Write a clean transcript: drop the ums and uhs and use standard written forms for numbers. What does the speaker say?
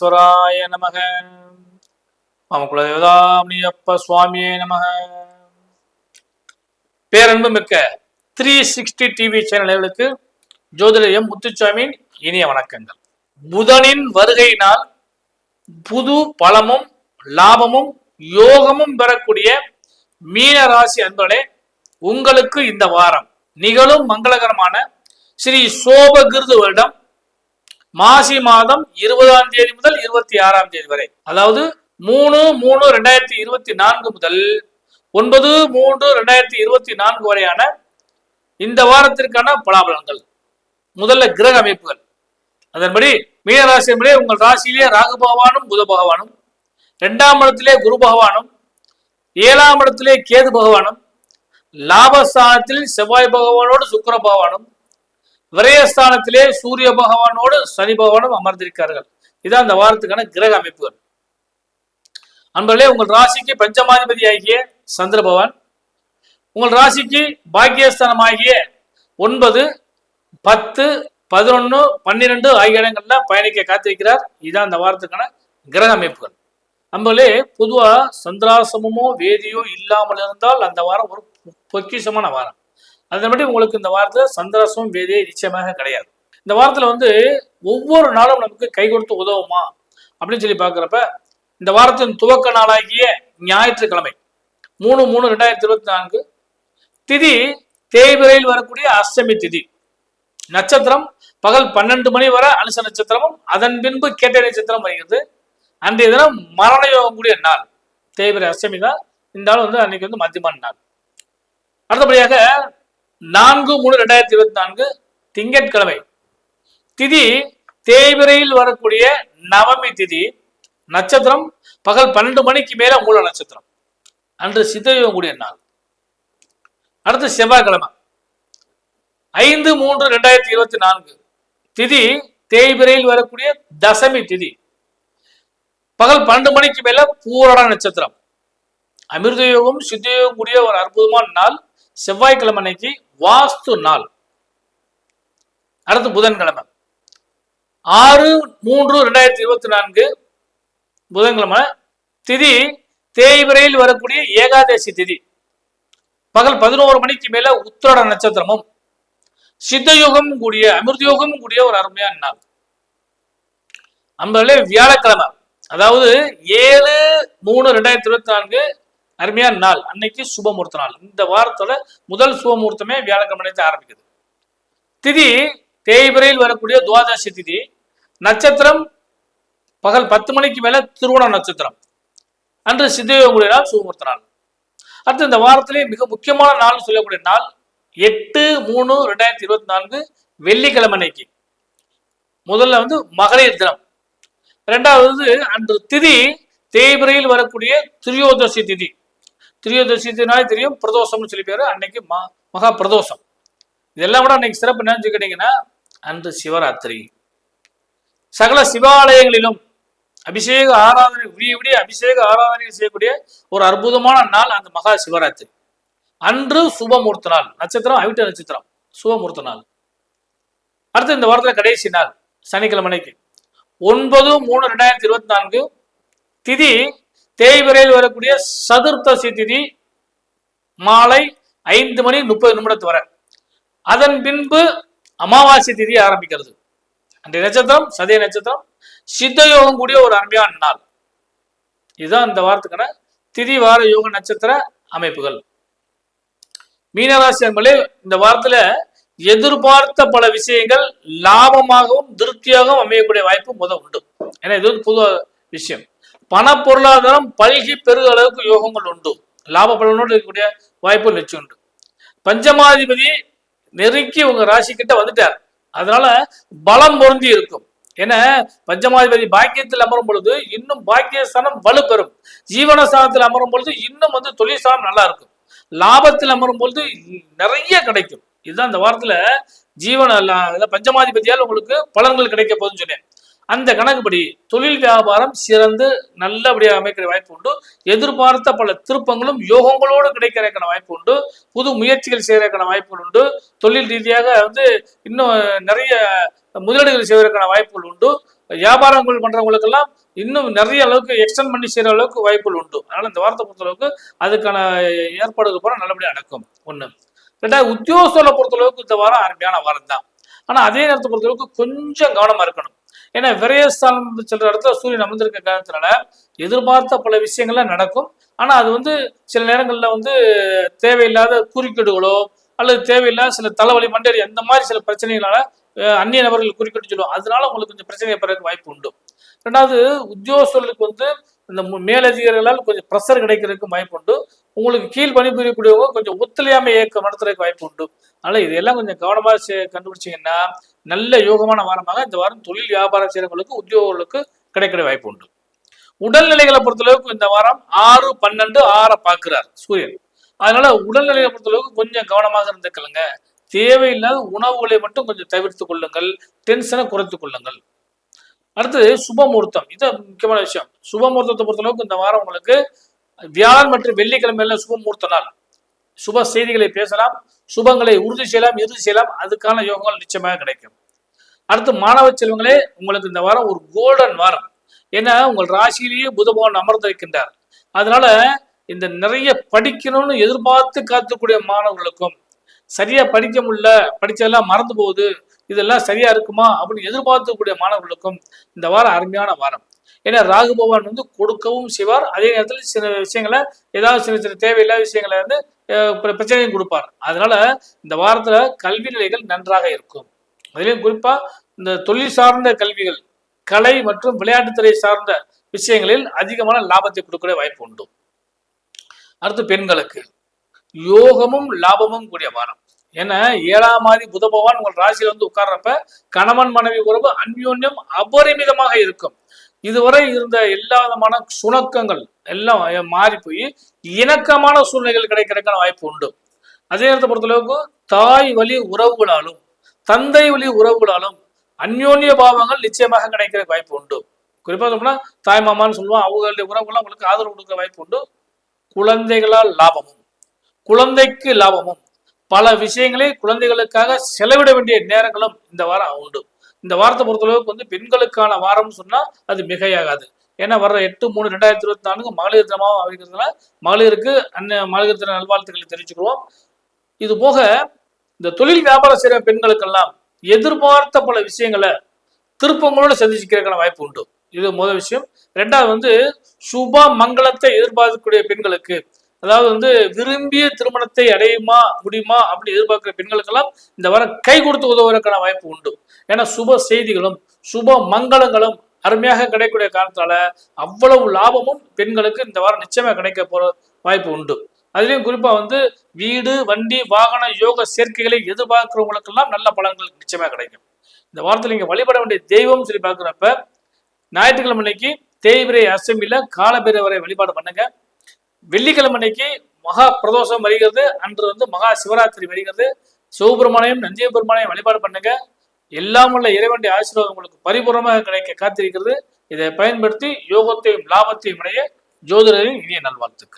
விக்னேஸ்வராய நமக. குலதேவதாமணியப்ப சுவாமியே நமக. பேரன்பு மிக்க 360 டிவி சேனல்களுக்கு ஜோதிடர் முத்துசாமியின் இனிய வணக்கங்கள். புதனின் வருகையினால் புது பலமும் லாபமும் யோகமும் பெறக்கூடிய மீன ராசி அன்பர்களே, உங்களுக்கு இந்த வாரம் நிகழும் மங்களகரமான ஸ்ரீ சோபகிருது வருடம் மாசி மாதம் 20ஆம் தேதி முதல் 26ஆம் தேதி வரை, அதாவது 3/3/2024 முதல் 9/3/2024 வரையான இந்த வாரத்திற்கான பலாபலன்கள். முதல்ல கிரக அமைப்புகள். அதன்படி மீனராசி என்பதே உங்கள் ராசியிலே ராகு பகவானும் புத பகவானும், 2ஆம் இடத்திலே குரு பகவானும், 7ஆம் இடத்திலே கேது பகவானும், லாபஸ்தானத்தில் செவ்வாய் பகவானோடு சுக்கிர பகவானும், விரயஸ்தானத்திலே சூரிய பகவானோடு சனி பகவானும் அமர்ந்திருக்கிறார்கள். இதான் அந்த வாரத்துக்கான கிரக அமைப்புகள். அன்பர்களே, உங்கள் ராசிக்கு பஞ்சமாதிபதி ஆகிய சந்திர பகவான், உங்கள் ராசிக்கு பாக்கியஸ்தானம் ஆகிய 9, 10, 11, 12 ஆகிய இடங்கள்ல பயணிக்க காத்திருக்கிறார். இதுதான் அந்த வாரத்துக்கான கிரக அமைப்புகள். நம்மளே பொதுவா சந்திராசமமோ வேதியோ இல்லாமல் இருந்தால் அந்த வாரம் ஒரு பொக்கிஷமான வாரம். அதன்படி உங்களுக்கு இந்த வாரத்தில் சந்திராசமும் வேதியை நிச்சயமாக கிடையாது. இந்த வாரத்தில் ஒவ்வொரு நாளும் நமக்கு கை கொடுத்து உதவுமா அப்படின்னு சொல்லி பார்க்குறப்ப, இந்த வாரத்தின் துவக்க நாளாகிய ஞாயிற்றுக்கிழமை 3/3/2024 திதி தேய்பிரையில் வரக்கூடிய அஷ்டமி திதி. நட்சத்திரம் பகல் 12 மணி வரை அனுச நட்சத்திரமும் அதன் பின்பு கேட்டை நட்சத்திரம் வருகிறது. அன்றைய தினம் மரண யோகம் கூடிய நாள். தேய்பிரை அஷ்டமி தான் இந்த நாள் அன்னைக்கு மத்தியமான நாள். அடுத்தபடியாக 4/3/2024 திங்கட்கிழமை திதி தேய்பிரையில் வரக்கூடிய நவமி திதி. நட்சத்திரம் பகல் 12 மணிக்கு மேல மூல நட்சத்திரம். அன்று சித்தயோகம் கூடிய நாள். அடுத்து செவ்வாய்க்கிழமை 5/3/2024 திதி தேய்பிரையில் வரக்கூடிய தசமி திதி. பகல் 12 மணிக்கு மேல பூரண நட்சத்திரம். அமிர்த யோகம் சித்தயோகம் கூடிய ஒரு அற்புதமான நாள். செவ்வாய்க்கிழமை அன்னைக்கு வாஸ்து நாள். அடுத்து புதன்கிழமை 6/3/2024 புதன்கிழமை திதி தேய்பிரையில் வரக்கூடிய ஏகாதசி திதி. பகல் 11 மணிக்கு மேல உத்திராட நட்சத்திரமும் சித்தயோகம் கூடிய அமிர்த யோகம் கூடிய ஒரு அருமையான நாள். நம்மளே வியாழக்கிழமை, அதாவது 7/3/2024 அருமையான நாள். அன்னைக்கு சுபமுகூர்த்த நாள். இந்த வாரத்தோட முதல் சுபமுகூர்த்தமே வியாழக்கிழமை ஆரம்பிக்குது. திதி தேய்பிரையில் வரக்கூடிய துவாதசி திதி. நட்சத்திரம் பகல் 10 மணிக்கு மேல திருவோண நட்சத்திரம். அன்று சித்தயோக நாள், சுபமுகூர்த்த நாள். அடுத்து இந்த வாரத்திலே மிக முக்கியமான நாள் சொல்லக்கூடிய நாள் 8/3/2024 வெள்ளிக்கிழமை அன்னைக்கு. முதல்ல மகளிர் தினம். இரண்டாவது அன்று திதி தேய்பிரையில் வரக்கூடிய திரியோதசி திதி. திரியோதசி தினாலே தெரியும், பிரதோஷம்னு சொல்லி பேரு. அன்னைக்கு மகா பிரதோஷம். இதெல்லாம் கூட அன்னைக்கு சிறப்பு என்னன்னு கேட்டீங்கன்னா, அன்று சிவராத்திரி. சகல சிவாலயங்களிலும் அபிஷேக ஆராதனை விடிய அபிஷேக ஆராதனை செய்யக்கூடிய ஒரு அற்புதமான நாள் அந்த மகா சிவராத்திரி. அன்று சுபமுகூர்த்த நாள். நட்சத்திரம் அவிட்ட நட்சத்திரம், சுபமுகூர்த்த நாள். அடுத்து இந்த வாரத்துல கடைசி நாள் சனிக்கிழமை 9/3/2024 திதி தேய்பிரையில் வரக்கூடிய சதுர்த்தசி திதி மாலை 5:30 வரை. அதன் பின்பு அமாவாசை திதி ஆரம்பிக்கிறது. அன்றைய நட்சத்திரம் சதய நட்சத்திரம், சித்தயோகம் கூடிய ஒரு அருமையான நாள். இதுதான் இந்த வாரத்துக்கான திதி வார யோக நட்சத்திர அமைப்புகள். மீனராசி என்பதே இந்த வாரத்துல எதிர்பார்த்த பல விஷயங்கள் லாபமாகவும் திருப்தியாகவும் அமையக்கூடிய வாய்ப்பு உண்டு. ஏன்னா இது புது விஷயம். பண பொருளாதாரம் பல்கி பெருக அளவுக்கு யோகங்கள் உண்டு. லாப பலனோடு இருக்கக்கூடிய வாய்ப்பு நிச்சயம் உண்டு. பஞ்சமாதிபதி நெருக்கி உங்க ராசி கிட்ட வந்துட்டார். அதனால பலம் பொருந்தி இருக்கும். ஏன்னா பஞ்சமாதிபதி பாக்கியத்தில் அமரும் பொழுது இன்னும் பாக்கியஸ்தானம் வலு பெறும். ஜீவனஸ்தானத்தில் அமரும் பொழுது இன்னும் தொழில் ஸ்தானம் நல்லா இருக்கும். லாபத்தில் அமரும் பொழுது நிறைய கிடைக்கும். இதுதான் இந்த வாரத்துல பஞ்சமாதிபதியால் உங்களுக்கு பலன்கள் கிடைக்க போகுதுன்னு சொன்னேன். அந்த கணக்குப்படி தொழில் வியாபாரம் சிறந்து நல்லபடியாக அமைக்கிற வாய்ப்பு உண்டு. எதிர்பார்த்த பல திருப்பங்களும் யோகங்களோடு கிடைக்கிறதுக்கான வாய்ப்பு உண்டு. புது முயற்சிகள் செய்யறதுக்கான வாய்ப்புகள் உண்டு. தொழில் ரீதியாக இன்னும் நிறைய முதலீடுகள் செய்வதற்கான வாய்ப்புகள் உண்டு. வியாபாரங்கள் பண்றவங்களுக்கெல்லாம் இன்னும் நிறைய அளவுக்கு எக்ஸ்டெண்ட் பண்ணி செய்யற அளவுக்கு வாய்ப்புகள் உண்டு. அதனால இந்த வாரத்தை பொறுத்த அளவுக்கு அதுக்கான ஏற்பாடுகள் பூரா நல்லபடியாக நடக்கும். ஒண்ணு. ரெண்டாவது, உத்தியோகஸ்தர்களை பொறுத்தளவுக்கு இந்த வாரம் அருமையான வாரம் தான். ஆனா அதே நேரத்தை பொறுத்தளவுக்கு கொஞ்சம் கவனமா இருக்கணும். ஏன்னா விரயஸ்தானம் செல்ற இடத்துல சூரியன் அமர்ந்திருக்க காரணத்தினால எதிர்பார்த்த பல விஷயங்கள்லாம் நடக்கும். ஆனா அது சில நேரங்கள்ல தேவையில்லாத குறுக்கீடுகளோ அல்லது தேவையில்லாத சில தலைவலி மண்டேறி அந்த மாதிரி சில பிரச்சனைகளால அந்நிய நபர்கள் குறுக்கிட்டு சொல்லுவோம். அதனால உங்களுக்கு கொஞ்சம் பிரச்சனை ஏற்படுறதுக்கு வாய்ப்பு உண்டு. ரெண்டாவது, உத்தியோகஸ்தர்களுக்கு இந்த மேலதிகாரிகளால் கொஞ்சம் ப்ரெஷர் கிடைக்கிறதுக்கு வாய்ப்பு உண்டு. உங்களுக்கு கீழ் பணிபுரியக்கூடியவங்க கொஞ்சம் ஒத்துழையாமை இயக்கம் நடத்துறதுக்கு வாய்ப்பு உண்டு. அதனால இதெல்லாம் கொஞ்சம் கவனமா கண்டுபிடிச்சிங்கன்னா நல்ல யோகமான வாரமாக இந்த வாரம் தொழில் வியாபாரம் செய்யறவங்களுக்கு உத்தியோகங்களுக்கு கிடைக்கிற வாய்ப்பு உண்டு. உடல்நிலைகளை பொறுத்தளவுக்கு இந்த வாரம் 6, 12, 6 பார்க்கிறார் சூரியன். அதனால உடல்நிலையை பொறுத்தளவுக்கு கொஞ்சம் கவனமாக இருந்துக்கலுங்க. தேவையில்லாத உணவுகளை மட்டும் கொஞ்சம் தவிர்த்துக் கொள்ளுங்கள். டென்ஷனை குறைத்துக் கொள்ளுங்கள். அடுத்து சுபமுகூர்த்தம். இது முக்கியமான விஷயம். சுபமுகூர்த்தத்தை பொறுத்தளவுக்கு இந்த வாரம் உங்களுக்கு வியாழன் மற்றும் வெள்ளிக்கிழமையில சுபமுகூர்த்த நாள். சுப செய்திகளை பேசலாம், சுபங்களை உறுதி செய்யலாம், இறுதி செய்யலாம். அதுக்கான யோகங்கள் நிச்சயமாக கிடைக்கும். அடுத்து மாணவ செல்வங்களே, உங்களுக்கு இந்த வாரம் ஒரு கோல்டன் வாரம். ஏன்னா உங்கள் ராசியிலேயே புத பகவான் அமர்ந்திருக்கின்றார். அதனால இந்த நிறைய படிக்கணும்னு எதிர்பார்த்து காத்துக்கூடிய மாணவர்களுக்கும், சரியா படிக்க முடியல, படிச்சதெல்லாம் மறந்து போகுது, இதெல்லாம் சரியா இருக்குமா அப்படின்னு எதிர்பார்க்கக்கூடிய மாணவர்களுக்கும் இந்த வாரம் அருமையான வாரம். ஏன்னா ராகு பகவான் கொடுக்கவும் செய்வார். அதே நேரத்தில் சில விஷயங்களை ஏதாவது சின்ன சின்ன தேவையில்லாத விஷயங்களை பிரச்சனையும் கொடுப்பார். அதனால இந்த வாரத்துல கல்வி நிலைகள் நன்றாக இருக்கும். அதுலயும் குறிப்பா இந்த தொழில் சார்ந்த கல்விகள், கலை மற்றும் விளையாட்டுத்துறை சார்ந்த விஷயங்களில் அதிகமான லாபத்தை கொடுக்கிற வாய்ப்பு உண்டு. அடுத்து பெண்களுக்கு யோகமும் லாபமும் கூடிய வாரம். ஏன்னா 7ஆம் ஆதி புத பகவான் உங்கள் ராசியில உட்கார்றப்ப கணவன் மனைவி உறவு அந்யோன்யம் அபரிமிதமாக இருக்கும். இதுவரை இருந்த எல்லா விதமான சுணக்கங்கள் எல்லாம் மாறி போய் இணக்கமான சூழ்நிலைகள் கிடைக்கிறதுக்கான வாய்ப்பு உண்டு. அதே நேரத்தை பொறுத்தளவுக்கு தாய் வழி உறவுகளாலும் தந்தை வழி உறவுகளாலும் அந்யோன்ய பாவங்கள் நிச்சயமாக கிடைக்கிற வாய்ப்பு உண்டு. குறிப்பாக சொன்னா தாய் மாமான்னு சொல்லுவோம். அவங்களுடைய உறவுகள்லாம் உங்களுக்கு ஆதரவு கொடுக்க வாய்ப்பு உண்டு. குழந்தைகளால் லாபமும், குழந்தைக்கு லாபமும், பல விஷயங்களை குழந்தைகளுக்காக செலவிட வேண்டிய நேரங்களும் இந்த வாரம் உண்டு. இந்த வாரத்தை பொறுத்தளவுக்கு பெண்களுக்கான வாரம்னு சொன்னா அது மிகையாகாது. ஏன்னா வர்ற 8/3/2024 மகளிர் தினமாக அமைக்கிறதுனால மகளிருக்கு மகளிர் தின நல்வாழ்த்துக்களை தெரிவிச்சுக்கிறோம். இது போக இந்த தொழில் வியாபாரம் செய்கிற பெண்களுக்கெல்லாம் எதிர்பார்த்த பல விஷயங்களை திருப்பங்களோட சந்திச்சுக்கிறதுக்கான வாய்ப்பு உண்டு. இது முதல் விஷயம். ரெண்டாவது சுப மங்களத்தை எதிர்பார்க்கக்கூடிய பெண்களுக்கு, அதாவது விரும்பிய திருமணத்தை அடையுமா முடியுமா அப்படி எதிர்பார்க்கிற பெண்களுக்கெல்லாம் இந்த வாரம் கை கொடுத்து உதவுவதற்கான வாய்ப்பு உண்டு. ஏன்னா சுப செய்திகளும் சுப மங்களங்களும் அருமையாக கிடைக்கக்கூடிய காரணத்தால அவ்வளவு லாபமும் பெண்களுக்கு இந்த வாரம் நிச்சயமா கிடைக்க போற வாய்ப்பு உண்டு. அதுலயும் குறிப்பா வீடு, வண்டி, வாகன யோக சேர்க்கைகளை எதிர்பார்க்கிறவங்களுக்கெல்லாம் நல்ல பலன்கள் நிச்சயமா கிடைக்கும். இந்த வாரத்தில் நீங்க வழிபட வேண்டிய தெய்வம் சொல்லி பார்க்கிறப்ப ஞாயிற்றுக்கிழமை அன்னைக்கு தேய்பிரை அஷ்டமியில காலபைரவரை வழிபாடு பண்ணுங்க. வெள்ளிக்கிழமை அன்னைக்கு மகா பிரதோஷம் வருகிறது. அன்று மகா சிவராத்திரி வருகிறது. சிவபெருமானையும் நந்திய பெருமானையும் வழிபாடு பண்ணுங்க. எல்லாம் உள்ள இறைவனுடைய ஆசீர்வாதம் உங்களுக்கு பரிபூர்ணமாக கிடைக்க காத்திருக்கிறது. இதை பயன்படுத்தி யோகத்தையும் லாபத்தையும் அடைய ஜோதிடரின் இனிய நல்வாழ்த்துக்கள்.